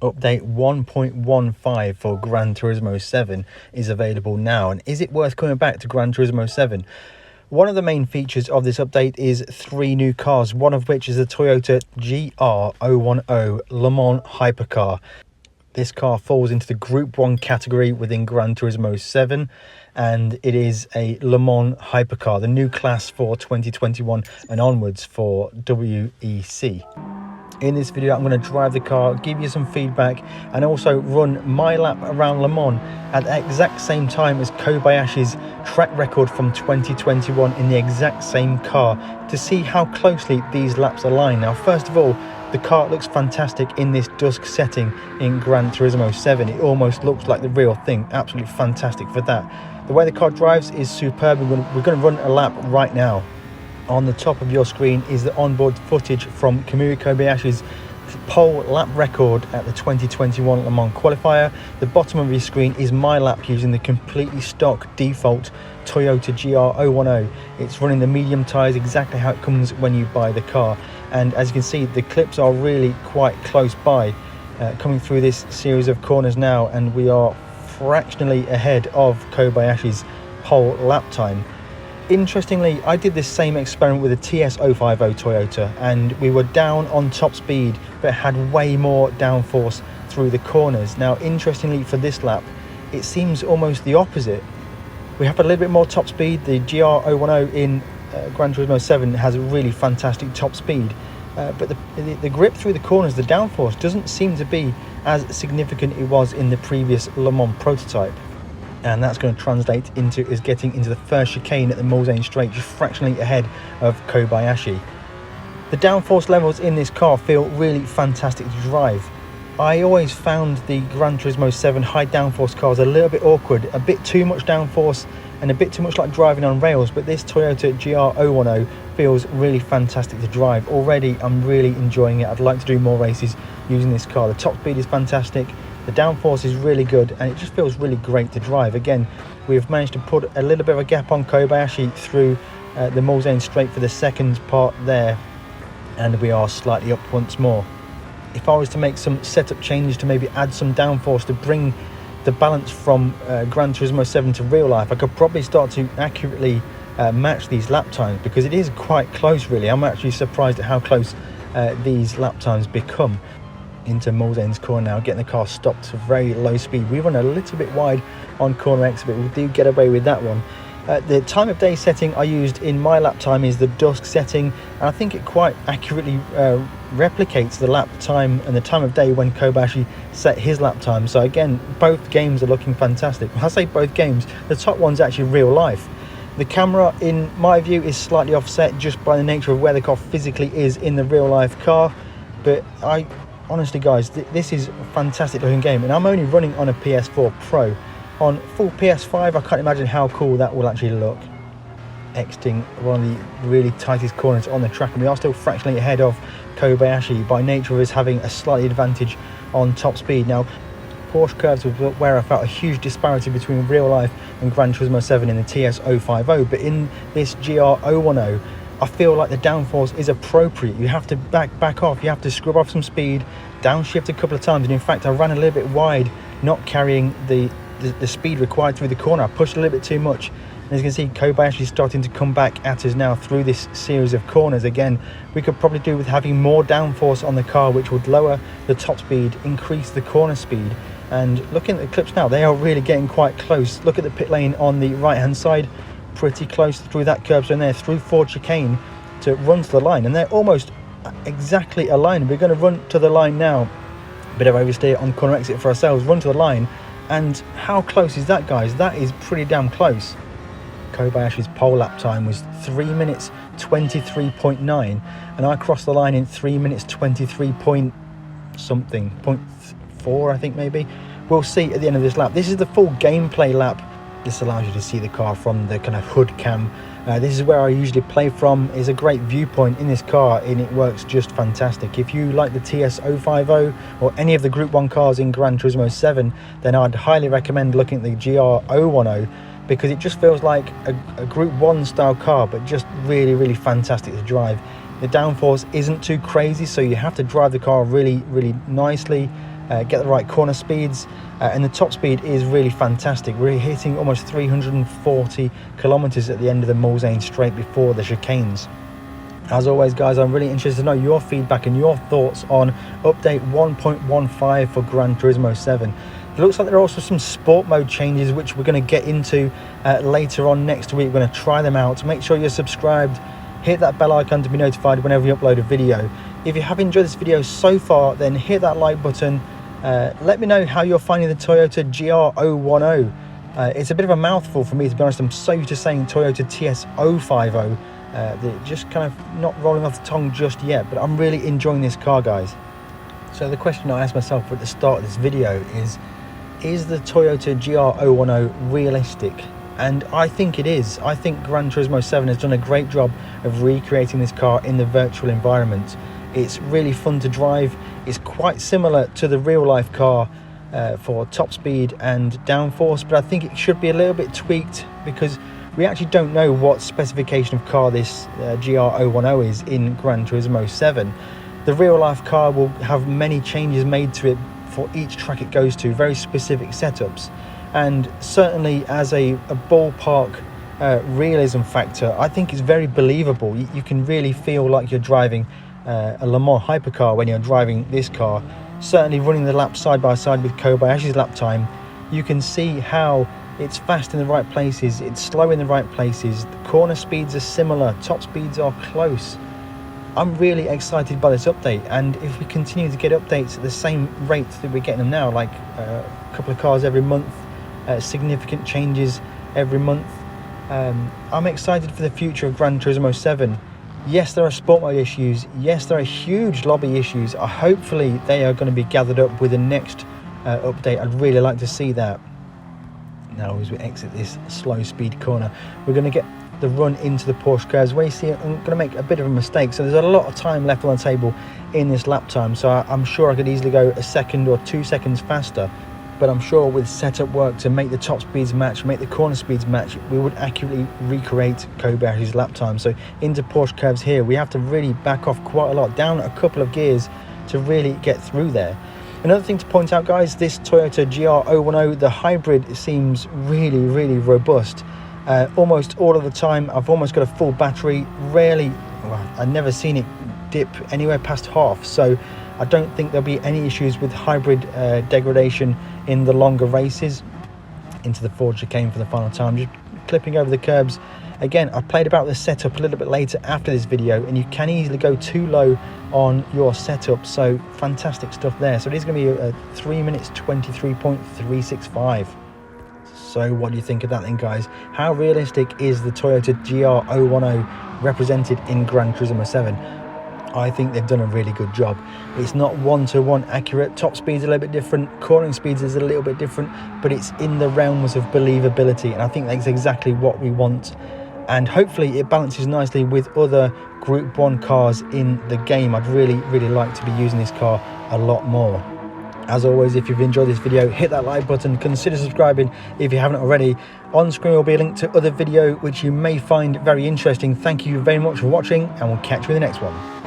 Update 1.15 for Gran Turismo 7 is available now. And is it worth coming back to Gran Turismo 7? One of the main features of this update is 3 new cars, one of which is the Toyota GR010 Le Mans Hypercar. This car falls into the Group 1 category within Gran Turismo 7, and it is a Le Mans Hypercar, the new class for 2021 and onwards for WEC. In this video, I'm going to drive the car, give you some feedback, and also run my lap around Le Mans at the exact same time as Kobayashi's track record from 2021 in the exact same car to see how closely these laps align. Now, first of all, the car looks fantastic in this dusk setting in Gran Turismo 7. It almost looks like the real thing. Absolutely fantastic for that. The way the car drives is superb. We're going to run a lap right now. On the top of your screen is the onboard footage from Kamui Kobayashi's pole lap record at the 2021 Le Mans qualifier. The bottom of your screen is my lap using the completely stock default Toyota GR010. It's running the medium tyres, exactly how it comes when you buy the car. And as you can see, the clips are really quite close by, coming through this series of corners now, and we are fractionally ahead of Kobayashi's pole lap time. Interestingly, I did this same experiment with a TS050 Toyota, and we were down on top speed but had way more downforce through the corners. Now, interestingly, for this lap, it seems almost the opposite. We have a little bit more top speed. The GR010 in Gran Turismo 7 has a really fantastic top speed, but the grip through the corners, the downforce, doesn't seem to be as significant it was in the previous Le Mans prototype. And that's going to translate into is getting into the first chicane at the Mans straight, just fractionally ahead of Kobayashi. The downforce levels in this car feel really fantastic to drive. I always found the Gran Turismo 7 high downforce cars a little bit awkward, a bit too much downforce and a bit too much like driving on rails, but this Toyota GR010 feels really fantastic to drive. Already I'm really enjoying it. I'd like to do more races using this car. The top speed is fantastic. The downforce is really good, and it just feels really great to drive. Again, we've managed to put a little bit of a gap on Kobayashi through the Mans straight for the second part there, and we are slightly up once more. If I was to make some setup changes to maybe add some downforce to bring the balance from Gran Turismo 7 to real life, I could probably start to accurately match these lap times, because it is quite close really. I'm actually surprised at how close these lap times become. Into Mans corner now, getting the car stopped to very low speed. We run a little bit wide on corner exit, but we do get away with that one. The time of day setting I used in my lap time is the dusk setting, and I think it quite accurately replicates the lap time and the time of day when Kobayashi set his lap time. So again, both games are looking fantastic. When I say both games, the top one's actually real life. The camera, in my view, is slightly offset just by the nature of where the car physically is in the real life car, but honestly guys, this is a fantastic looking game, and I'm only running on a PS4 Pro. On full PS5, I can't imagine how cool that will actually look. Exiting one of the really tightest corners on the track, and we are still fractionally ahead of Kobayashi by nature of us having a slight advantage on top speed. Now, Porsche curves was where I felt a huge disparity between real life and Gran Turismo 7 in the TS050, but in this GR010, I feel like the downforce is appropriate. You have to back off, you have to scrub off some speed, downshift a couple of times, and in fact I ran a little bit wide, not carrying the speed required through the corner. I pushed a little bit too much, and as you can see, Kobayashi is starting to come back at us now through this series of corners. Again, we could probably do with having more downforce on the car, which would lower the top speed, increase the corner speed. And looking at the clips now, they are really getting quite close. Look at the pit lane on the right hand side, pretty close through that curb zone there, through Ford chicane to run to the line, and they're almost exactly aligned. We're going to run to the line now. Bit of oversteer on corner exit for ourselves, run to the line, and how close is that, guys? That is pretty damn close. Kobayashi's pole lap time was 3 minutes 23.9, and I crossed the line in 3 minutes 23 point something, 0.4 I think maybe. We'll see at the end of this lap. This is the full gameplay lap. This allows you to see the car from the kind of hood cam. This is where I usually play from. It's a great viewpoint in this car, and it works just fantastic. If you like the TS050 or any of the Group 1 cars in Gran Turismo 7, then I'd highly recommend looking at the GR010, because it just feels like a Group 1 style car, but just really, really fantastic to drive. The downforce isn't too crazy, so you have to drive the car really, really nicely get the right corner speeds, and the top speed is really fantastic. We're hitting almost 340 kilometers at the end of the Mulsanne straight before the chicanes. As always, guys, I'm really interested to know your feedback and your thoughts on update 1.15 for Gran Turismo 7. It looks like there are also some sport mode changes which we're going to get into later on next week. We're going to try them out. Make sure you're subscribed, hit that bell icon to be notified whenever you upload a video. If you have enjoyed this video so far, then hit that like button. Let me know how you're finding the Toyota GR010. It's a bit of a mouthful for me, to be honest. I'm so used to saying Toyota TS050. They're just kind of not rolling off the tongue just yet, but I'm really enjoying this car, guys. So the question I asked myself at the start of this video is the Toyota GR010 realistic? And I think it is. I think Gran Turismo 7 has done a great job of recreating this car in the virtual environment. It's really fun to drive. It's quite similar to the real life car for top speed and downforce, but I think it should be a little bit tweaked, because we actually don't know what specification of car this GR010 is in Gran Turismo 7. The real life car will have many changes made to it for each track it goes to, very specific setups. And certainly as a ballpark realism factor, I think it's very believable. You can really feel like you're driving a Le Mans Hypercar when you're driving this car. Certainly running the lap side by side with Kobayashi's lap time, you can see how it's fast in the right places, it's slow in the right places, the corner speeds are similar, top speeds are close. I'm really excited by this update, and if we continue to get updates at the same rate that we're getting them now, like a couple of cars every month, significant changes every month, I'm excited for the future of Gran Turismo 7. Yes, there are sport mode issues, yes, there are huge lobby issues. Hopefully they are going to be gathered up with the next update. I'd really like to see that. Now, as we exit this slow speed corner, we're going to get the run into the Porsche curves. Where you see it, I'm going to make a bit of a mistake, so there's a lot of time left on the table in this lap time, so I'm sure I could easily go a second or 2 seconds faster, but I'm sure with setup work to make the top speeds match, make the corner speeds match, we would accurately recreate Kobayashi's lap time. So into Porsche curves here, we have to really back off quite a lot, down a couple of gears to really get through there. Another thing to point out, guys, this Toyota GR010, the hybrid seems really, really robust. Almost all of the time, I've almost got a full battery. Rarely, well, I've never seen it dip anywhere past half. So I don't think there'll be any issues with hybrid degradation in the longer races. Into the Ford chicane for the final time, just clipping over the curbs. Again, I played about the setup a little bit later after this video, and you can easily go too low on your setup, so fantastic stuff there. So it is going to be a 3 minutes 23.365. So what do you think of that then, guys? How realistic is the Toyota GR010 represented in Gran Turismo 7? I think they've done a really good job. It's not one-to-one accurate. Top speed's a little bit different, cornering speeds is a little bit different, but it's in the realms of believability, and I think that's exactly what we want. And hopefully it balances nicely with other Group 1 cars in the game. I'd really, really like to be using this car a lot more. As always, if you've enjoyed this video, hit that like button, consider subscribing if you haven't already. On screen will be a link to other video which you may find very interesting. Thank you very much for watching, and we'll catch you in the next one.